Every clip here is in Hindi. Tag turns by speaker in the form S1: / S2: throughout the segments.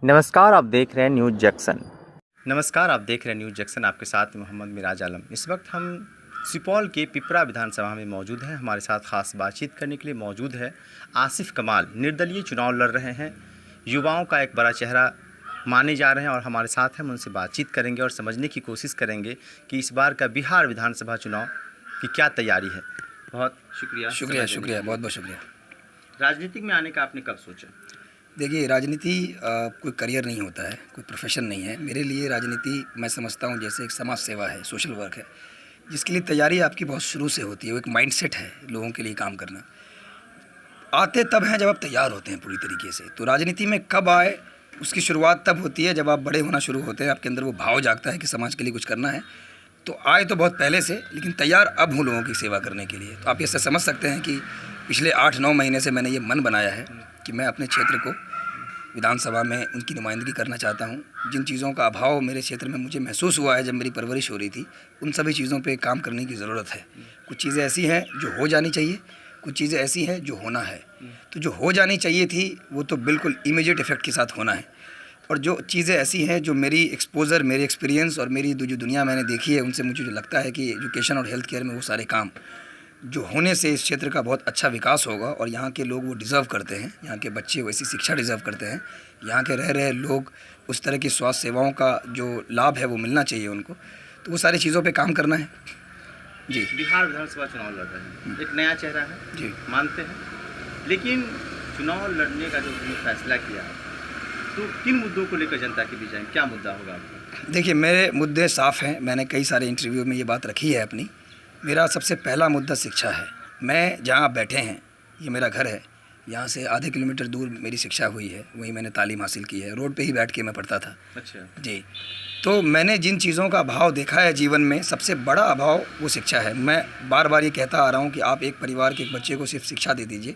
S1: नमस्कार, आप देख रहे हैं न्यूज़ जंक्शन।
S2: आपके साथ मोहम्मद मिराज आलम। इस वक्त हम सुपौल के पिपरा विधानसभा में मौजूद हैं। हमारे साथ खास बातचीत करने के लिए मौजूद है आसिफ कमाल। निर्दलीय चुनाव लड़ रहे हैं, युवाओं का एक बड़ा चेहरा माने जा रहे हैं और हमारे साथ हैं। हम उनसे बातचीत करेंगे और समझने की कोशिश करेंगे कि इस बार का बिहार विधानसभा चुनाव की क्या तैयारी है। बहुत शुक्रिया।
S3: बहुत बहुत शुक्रिया।
S2: राजनीतिक में आने का आपने कब सोचा?
S3: देखिए, राजनीति कोई करियर नहीं होता है, कोई प्रोफेशन नहीं है। मेरे लिए राजनीति मैं समझता हूँ जैसे एक समाज सेवा है, सोशल वर्क है, जिसके लिए तैयारी आपकी बहुत शुरू से होती है। वो एक माइंडसेट है लोगों के लिए काम करना। आते तब हैं जब आप तैयार होते हैं पूरी तरीके से। तो राजनीति में कब आए, उसकी शुरुआत तब होती है जब आप बड़े होना शुरू होते हैं, आपके अंदर वो भाव जागता है कि समाज के लिए कुछ करना है। तो आए तो बहुत पहले से, लेकिन तैयार अब हूँ लोगों की सेवा करने के लिए। तो आप इससे समझ सकते हैं कि पिछले 8-9 महीने से मैंने ये मन बनाया है कि मैं अपने क्षेत्र को विधानसभा में उनकी नुमाइंदगी करना चाहता हूँ। जिन चीज़ों का अभाव मेरे क्षेत्र में मुझे महसूस हुआ है जब मेरी परवरिश हो रही थी, उन सभी चीज़ों पे काम करने की ज़रूरत है। कुछ चीज़ें ऐसी हैं जो हो जानी चाहिए, कुछ चीज़ें ऐसी हैं जो होना है। तो जो हो जानी चाहिए थी वो तो बिल्कुल इमीडिएट इफ़ेक्ट के साथ होना है, और जो चीज़ें ऐसी हैं जो मेरी एक्सपोज़र, मेरे एक्सपीरियंस और मेरी जो दुनिया मैंने देखी है, उनसे मुझे जो लगता है कि एजुकेशन और हेल्थ केयर में वो सारे काम जो होने से इस क्षेत्र का बहुत अच्छा विकास होगा। और यहाँ के लोग वो डिज़र्व करते हैं, यहाँ के बच्चे वैसी शिक्षा डिज़र्व करते हैं, यहाँ के रह रहे लोग उस तरह की स्वास्थ्य सेवाओं का जो लाभ है वो मिलना चाहिए उनको। तो वो सारी चीज़ों पे काम करना है जी।
S2: बिहार विधानसभा चुनाव लड़ रहे हैं, एक नया चेहरा है
S3: जी,
S2: मानते हैं, लेकिन चुनाव लड़ने का जो उन्होंने फैसला किया है, तो किन मुद्दों को लेकर जनता के बीच आएंगे? क्या मुद्दा होगा आपका?
S3: देखिए, मेरे मुद्दे साफ़ हैं। मैंने कई सारे इंटरव्यू में ये बात रखी है अपनी। मेरा सबसे पहला मुद्दा शिक्षा है। मैं जहाँ आप बैठे हैं, ये मेरा घर है, यहाँ से आधे किलोमीटर दूर मेरी शिक्षा हुई है, वहीं मैंने तालीम हासिल की है। रोड पे ही बैठ के मैं पढ़ता था।
S2: अच्छा
S3: जी। तो मैंने जिन चीज़ों का अभाव देखा है जीवन में, सबसे बड़ा अभाव वो शिक्षा है। मैं बार बार ये कहता आ रहा हूँ कि आप एक परिवार के एक बच्चे को सिर्फ शिक्षा दे दीजिए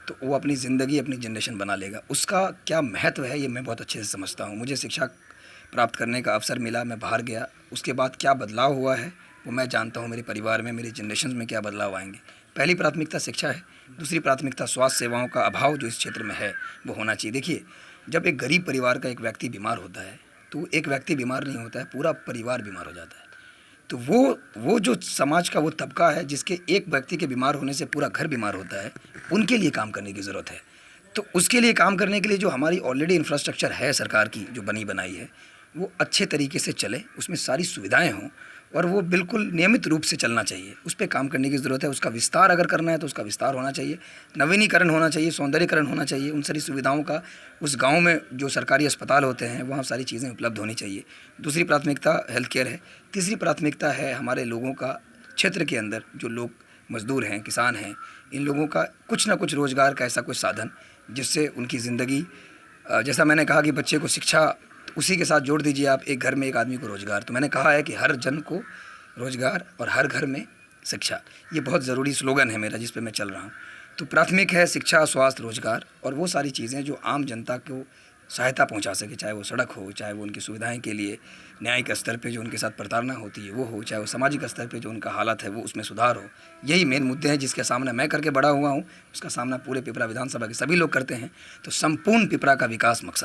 S3: तो वो अपनी ज़िंदगी, अपनी जनरेशन बना लेगा। उसका क्या महत्व है ये मैं बहुत अच्छे से समझता हूँ। मुझे शिक्षा प्राप्त करने का अवसर मिला, मैं बाहर गया, उसके बाद क्या बदलाव हुआ है वो मैं जानता हूँ। मेरे परिवार में, मेरी जनरेशन में क्या बदलाव आएंगे। पहली प्राथमिकता शिक्षा है। दूसरी प्राथमिकता स्वास्थ्य सेवाओं का अभाव जो इस क्षेत्र में है वो होना चाहिए। देखिए, जब एक गरीब परिवार का एक व्यक्ति बीमार होता है तो एक व्यक्ति बीमार नहीं होता है, पूरा परिवार बीमार हो जाता है। तो वो जो समाज का वो तबका है जिसके एक व्यक्ति के बीमार होने से पूरा घर बीमार होता है, उनके लिए काम करने की ज़रूरत है। तो उसके लिए काम करने के लिए जो हमारी ऑलरेडी इंफ्रास्ट्रक्चर है सरकार की जो बनी बनाई है, वो अच्छे तरीके से चले, उसमें सारी सुविधाएं हों और वो बिल्कुल नियमित रूप से चलना चाहिए। उस पे काम करने की ज़रूरत है। उसका विस्तार अगर करना है तो उसका विस्तार होना चाहिए, नवीनीकरण होना चाहिए, सौंदर्यीकरण होना चाहिए। उन सारी सुविधाओं का उस गाँव में जो सरकारी अस्पताल होते हैं वहाँ सारी चीज़ें उपलब्ध होनी चाहिए। दूसरी प्राथमिकता हेल्थ केयर है। तीसरी प्राथमिकता है हमारे लोगों का, क्षेत्र के अंदर जो लोग मज़दूर हैं, किसान हैं, इन लोगों का कुछ ना कुछ रोज़गार का ऐसा कुछ साधन जिससे उनकी ज़िंदगी, जैसा मैंने कहा कि बच्चे को शिक्षा, उसी के साथ जोड़ दीजिए आप एक घर में एक आदमी को रोज़गार। तो मैंने कहा है कि हर जन को रोज़गार और हर घर में शिक्षा, ये बहुत ज़रूरी स्लोगन है मेरा जिस पे मैं चल रहा हूँ। तो प्राथमिक है शिक्षा, स्वास्थ्य, रोज़गार और वो सारी चीज़ें जो आम जनता को सहायता पहुंचा सके, चाहे वो सड़क हो, चाहे वो उनकी सुविधाएं के लिए न्यायिक स्तर पे जो उनके साथ प्रताड़ना होती है वो हो, चाहे वो सामाजिक स्तर पे जो उनका हालत है वो उसमें सुधार हो। यही मेन मुद्दे हैं जिसके सामना मैं करके बड़ा हुआ हूँ, उसका सामना पूरे पिपरा विधानसभा के सभी लोग करते हैं। तो संपूर्ण पिपरा का विकास मकसद है।